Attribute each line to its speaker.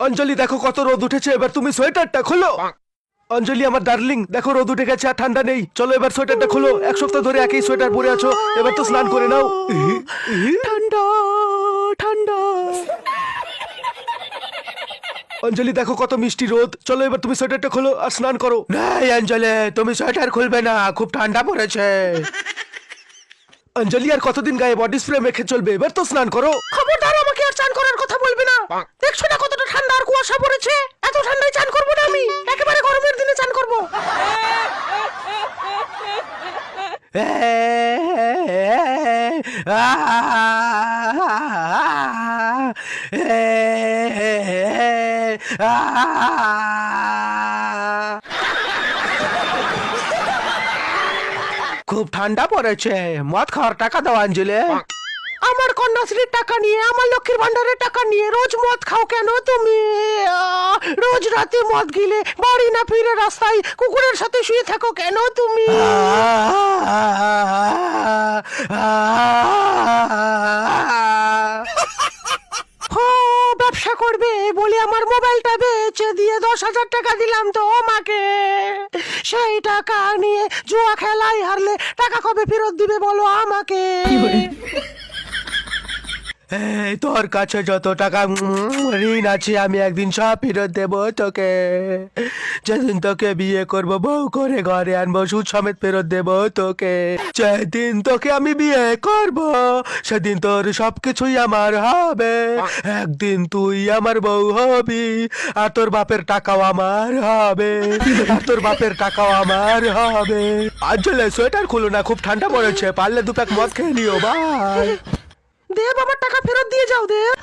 Speaker 1: অঞ্জলি দেখো কত রোদ উঠেছে, এবার তুমি সোয়েটারটা খোলো। অঞ্জলি আমার ডার্লিং, দেখো রোদ উঠে গেছে আর ঠান্ডা নেই, চলো এবার সোয়েটারটা খোলো। এক সপ্তাহ ধরে একই সোয়েটার পরে আছো, এবার তো স্নান করে নাও। ঠান্ডা ঠান্ডা। অঞ্জলি দেখো কত মিষ্টি রোদ, চলো এবার তুমি সোয়েটারটা খোলো আর স্নান করো। না অঞ্জলি, তুমি সোয়েটার খুলবে না, খুব ঠান্ডা পড়েছে। অঞ্জলি আর কতদিন গায়ে বডি স্প্রে মেখে চলবে, এবার তো স্নান করো। খবরদার আমাকে আর চান করার কথা বলবে না, দেখছো না কতটা ঠান্ডা আর কুয়াশা পড়েছে, এত ঠান্ডায় চান করবো না আমি, একেবারে গরমের দিনে চান করবো। খুব ঠান্ডা পড়েছে, মদ খাওয়ার টাকা দাও অঞ্জলি। আমার কন্যাশ্রীর টাকা নিয়ে, আমার লক্ষ্মীর ভান্ডারের টাকা নিয়ে রোজ মদ খাও কেন তুমি? রোজ রাতে মদ গিলে বাড়ি না ফিরে রাস্তায় কুকুরের সাথে শুয়ে থাকো কেন তুমি? ব্যবসা করবে বলে আমার মোবাইলটা বেচে দিয়ে 10,000 টাকা দিলাম তো মাকে, সেই টাকা নিয়ে জুয়া খেলায় হারলে টাকা কবে ফেরত দিবে বলো আমাকে? এই তোর কাছে যত টাকা ঋণ আছে আমি একদিন সব ফেরত দেবো তোকে। যেদিন তোকে বিয়ে করবো, বউ করে ঘরে আনবো, সুদ সমেত ফেরত দেবো তোকে। যেদিন তোকে আমি বিয়ে করবো সেদিন তোর সবকিছুই আমার হবে। একদিন তুই আমার বউ হবি আর তোর বাপের টাকাও আমার হবে, আর তোর বাপের টাকাও আমার হবে। আঞ্জলি সোয়েটার খুলো না, খুব ঠান্ডা পড়েছে, পারলে 2 প্যাক মদ খেয়ে নিও। বাই। দেব আমার টাকা ফেরত দিয়ে যাও দেব।